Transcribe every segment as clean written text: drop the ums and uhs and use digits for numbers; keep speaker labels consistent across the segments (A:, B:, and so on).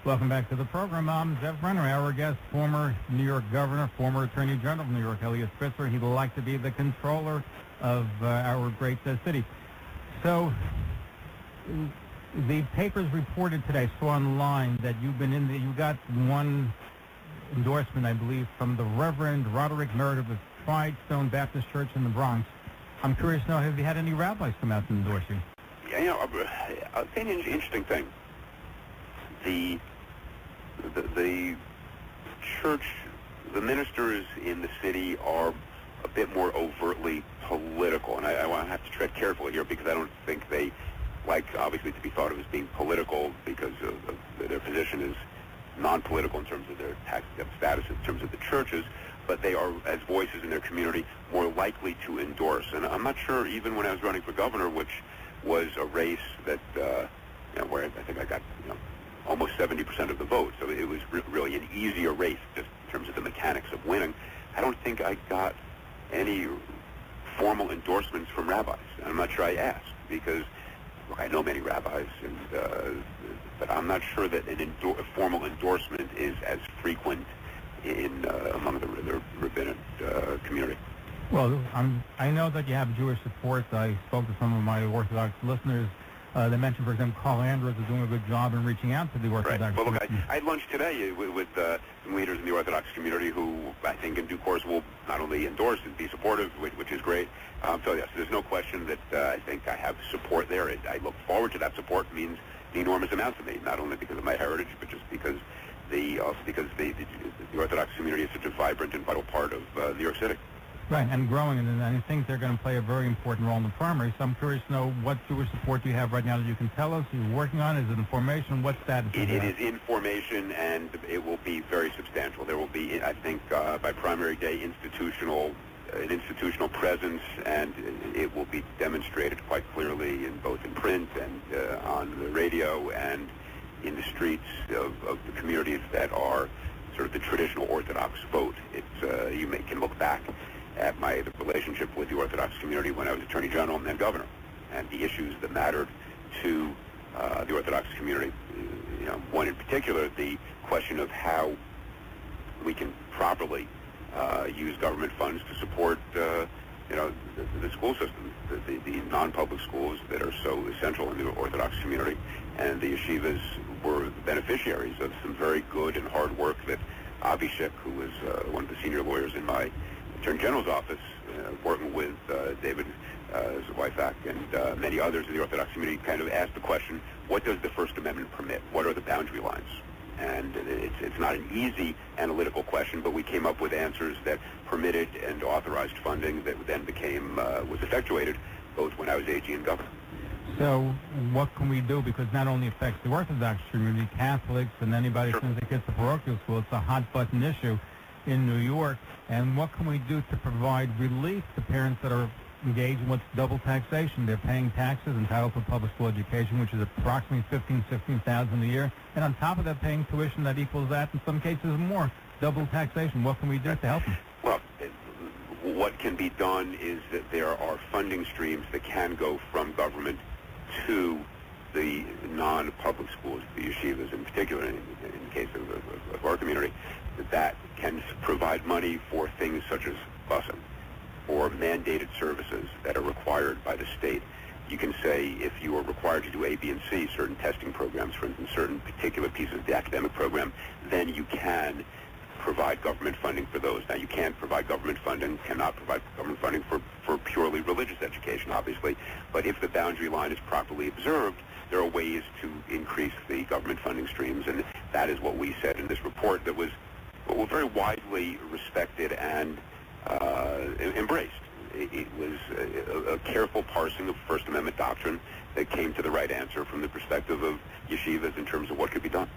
A: Welcome back to the program. I'm Zev Brenner, our guest, former New York governor, former Attorney General of New York, Eliot Spitzer. He would like to be the controller of our great city. So the papers reported today, saw online that you got one endorsement, I believe, from the Reverend Roderick Merritt of the Stone Baptist Church in the Bronx. I'm curious to know, have you had any rabbis come out and endorse you?
B: Yeah, I'll say an interesting thing. The church, the ministers in the city are a bit more overtly political, and I want to have to tread carefully here because I don't think they like, obviously, to be thought of as being political because of their position is non-political in terms of their tax status in terms of the churches, but they are, as voices in their community, more likely to endorse. And I'm not sure, even when I was running for governor, which was a race that, where I think I got, almost 70% of the vote, so it was really an easier race just in terms of the mechanics of winning. I don't think I got any formal endorsements from rabbis. I'm not sure I asked because, look, I know many rabbis, but I'm not sure that a formal endorsement is as frequent in among the rabbinic community.
A: Well, I know that you have Jewish support. I spoke to some of my Orthodox listeners. They mentioned, for example, Carl Andrews is doing a good job in reaching out to the Orthodox.
B: Right. Well, look, I had lunch today with some leaders in the Orthodox community who I think in due course will not only endorse and be supportive, which is great. So, yes, there's no question that I think I have support there. I look forward to that support. It means an enormous amount to me, not only because of my heritage, but just because the Orthodox community is such a vibrant and vital part of New York City.
A: Right, and growing, and I think they're going to play a very important role in the primary. So I'm curious to know what Jewish support you have right now that you can tell us. You're working on? Is it in formation? What status is it? It
B: is in formation, and it will be very substantial. There will be, I think, by primary day, an institutional presence, and it will be demonstrated quite clearly in both in print and on the radio and in the streets of the communities that are sort of the traditional Orthodox vote. You can look back at my relationship with the Orthodox community when I was Attorney General and then Governor, and the issues that mattered to the Orthodox community. One in particular, the question of how we can properly use government funds to support the school system, the non-public schools that are so essential in the Orthodox community. And the yeshivas were the beneficiaries of some very good and hard work that Avishek, who was one of the senior lawyers in my Attorney General's office, working with David Zweifach and many others in the Orthodox community, kind of asked the question, what does the First Amendment permit? What are the boundary lines? And it's not an easy analytical question, but we came up with answers that permitted and authorized funding that then was effectuated both when I was AG and governor.
A: So what can we do? Because not only affects the Orthodox community, Catholics, and anybody who sends their kids to parochial school, it's a hot-button issue in New York. And what can we do to provide relief to parents that are engaged in what's double taxation? They're paying taxes entitled to public school education, which is approximately $16,000 a year. And on top of that, paying tuition that equals that, in some cases more, double taxation. What can we do to help them?
B: Well, what can be done is that there are funding streams that can go from government to the non-public schools, the yeshivas in particular, in the case of our community, that can provide money for things such as busing or mandated services that are required by the state. You can say if you are required to do A, B, and C, certain testing programs, for instance, certain particular pieces of the academic program, then you can provide government funding for those. Now, you can't provide government funding, cannot provide government funding for purely religious education, obviously, but if the boundary line is properly observed, there are ways to increase the government funding streams, and that is what we said in this report that was very widely respected and embraced. It was a careful parsing of First Amendment doctrine that came to the right answer from the perspective of yeshivas in terms of what could be done.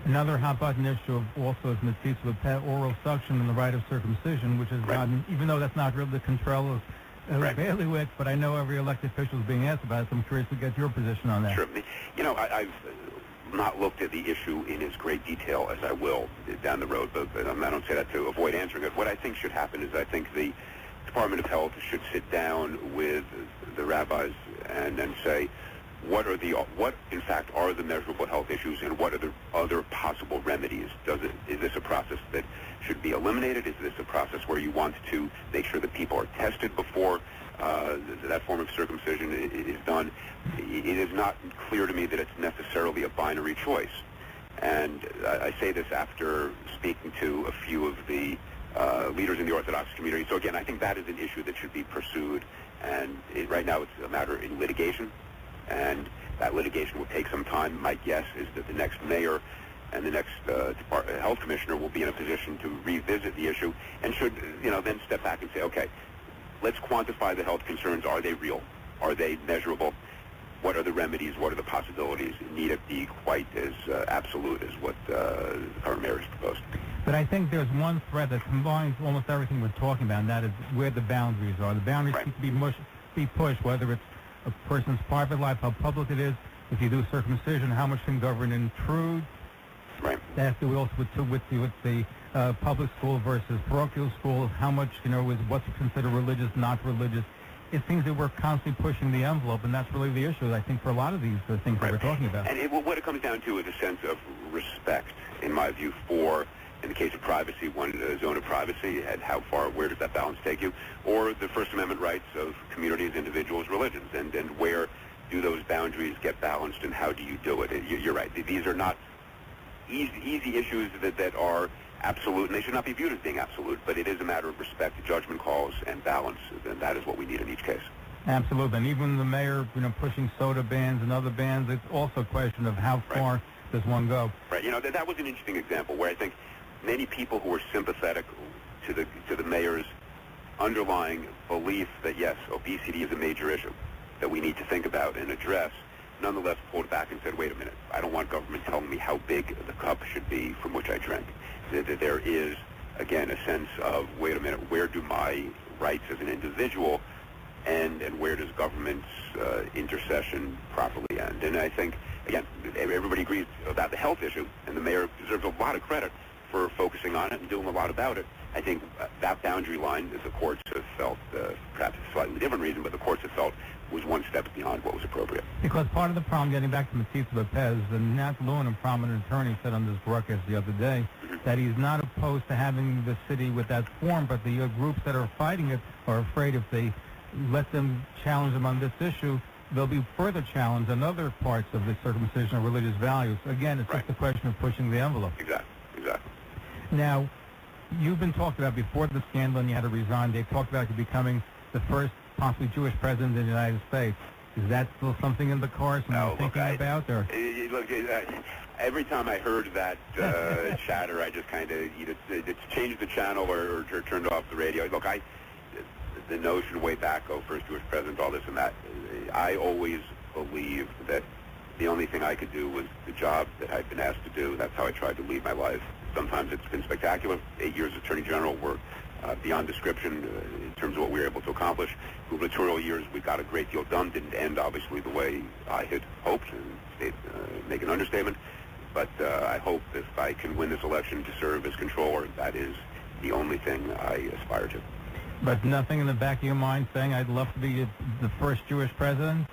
A: Another hot-button issue also is misdeeds with oral suction and the right of circumcision, which has gotten, even though that's not really the control of bailiwicks, but I know every elected official is being asked about it, so I'm curious to get your position on that.
B: Sure. I've not looked at the issue in as great detail as I will down the road, but I don't say that to avoid answering it. What I think should happen is I think the Department of Health should sit down with the rabbis and say, what in fact are the measurable health issues, and what are the other possible remedies? Is this a process that should be eliminated? Is this a process where you want to make sure that people are tested before that form of circumcision is done? It is not clear to me that it's necessarily a binary choice. And I say this after speaking to a few of the leaders in the Orthodox community. So again, I think that is an issue that should be pursued. And right now it's a matter in litigation. And that litigation will take some time. My guess is that the next mayor and the next health commissioner will be in a position to revisit the issue and should, then step back and say, okay, let's quantify the health concerns. Are they real? Are they measurable? What are the remedies? What are the possibilities? Need it be quite as absolute as what the current mayor has proposed?
A: But I think there's one thread that combines almost everything we're talking about, and that is where the boundaries are. The boundaries
B: Right.
A: need to be pushed, whether it's a person's private life, how public it is. If you do circumcision, how much can government intrude?
B: Right.
A: That has to do also with the public school versus parochial school. How much, is what's considered religious, not religious. It seems that we're constantly pushing the envelope, and that's really the issue, I think, for a lot of these things that we're talking about.
B: And what it comes down to is a sense of respect, in my view, for, in the case of privacy, one zone of privacy, and where does that balance take you? Or the First Amendment rights of communities, individuals, religions, and where do those boundaries get balanced, and how do you do it? You're right. These are not easy issues that are absolute, and they should not be viewed as being absolute, but it is a matter of respect, judgment calls, and balance, and that is what we need in each case.
A: Absolutely. And even the mayor, pushing soda bans and other bans, it's also a question of how far does one go.
B: Right. That was an interesting example where I think many people who were sympathetic to the mayor's underlying belief that, yes, obesity is a major issue that we need to think about and address, nonetheless pulled back and said, wait a minute, I don't want government telling me how big the cup should be from which I drink. That there is, again, a sense of, wait a minute, where do my rights as an individual end, and where does government's intercession properly end? And I think, again, everybody agrees about the health issue, and the mayor deserves a lot of credit for focusing on it and doing a lot about it. I think that boundary line, as the courts have felt, perhaps a slightly different reason, but the courts have felt was one step beyond what was appropriate.
A: Because part of the problem, getting back to Matisse Lopez, and Nat Lewin, a prominent attorney, said on this broadcast the other day that he's not opposed to having the city with that form, but the groups that are fighting it are afraid if they let them challenge them on this issue, there'll be further challenge on other parts of the circumcision or religious values. Again, it's just a question of pushing the envelope.
B: Exactly.
A: Now, you've been talked about before the scandal and you had to resign. They talked about you becoming the first possibly Jewish president in the United States. Is that still something in the cards and you're thinking about? Or?
B: Look, every time I heard that chatter, I just kind of either changed the channel or turned off the radio. Look, the notion way back, first Jewish president, all this and that, I always believed that the only thing I could do was the job that I'd been asked to do. That's how I tried to lead my life. Sometimes it's been spectacular. 8 years as Attorney General were beyond description in terms of what we were able to accomplish. Gubernatorial years, we got a great deal done. Didn't end, obviously, the way I had hoped, and make an understatement. But I hope if I can win this election to serve as controller, that is the only thing I aspire to.
A: But nothing in the back of your mind saying, I'd love to be the first Jewish president?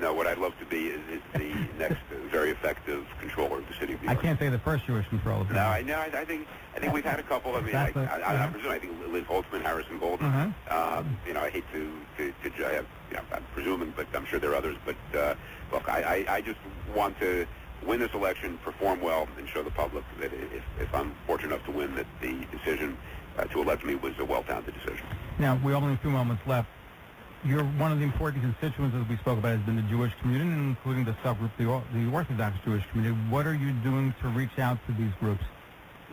B: No, what I'd love to be is the next very effective controller of the city of New York.
A: I can't say the first Jewish controller.
B: No, I think we've had a couple. I mean, I presume, I think Liz Holtzman, Harrison Golden. I hate to I'm presuming, but I'm sure there are others. But look, I just want to win this election, perform well, and show the public that if I'm fortunate enough to win, that the decision to elect me was a well-founded decision.
A: Now, we only have a few moments left. You're one of the important constituents, as we spoke about, has been the Jewish community, including the subgroup, the Orthodox Jewish community. What are you doing to reach out to these groups?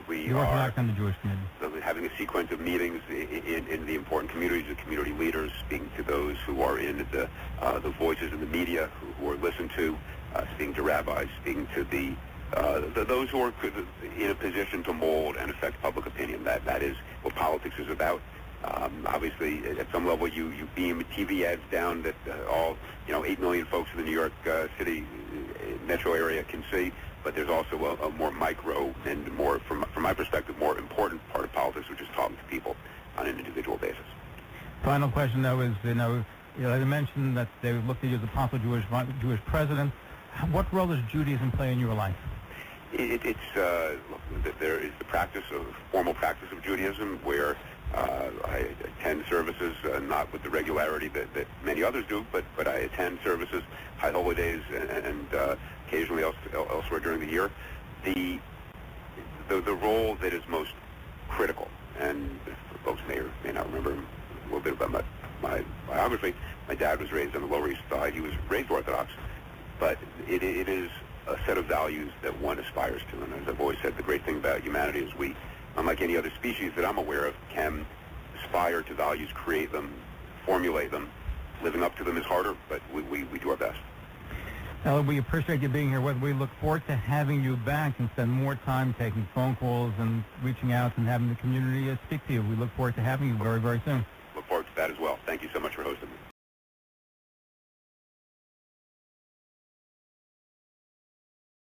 B: We
A: the
B: are
A: Orthodox and the Jewish community.
B: Having a sequence of meetings in the important communities, the community leaders, speaking to those who are in the voices in the media who are listened to, speaking to rabbis, speaking to those who are in a position to mold and affect public opinion. That is what politics is about. Obviously, at some level, you beam TV ads down that all 8 million folks in the New York City metro area can see. But there's also a more micro and more, from my perspective, more important part of politics, which is talking to people on an individual basis.
A: Final question, though, is I mentioned that they looked at you as a possible Jewish president. What role does Judaism play in your life?
B: There is the formal practice of Judaism where I attend services, not with the regularity that many others do, but I attend services, high holidays, and occasionally elsewhere during the year. The role that is most critical, and folks may or may not remember a little bit about my biography. My dad was raised on the Lower East Side. He was raised Orthodox, but it is a set of values that one aspires to. And as I've always said, the great thing about humanity is we, unlike any other species that I'm aware of, can aspire to values, create them, formulate them. Living up to them is harder, but we do our best.
A: Eliot, we appreciate you being here. We look forward to having you back and spend more time taking phone calls and reaching out and having the community speak to you. We look forward to having you very, very soon.
B: Look forward to that as well.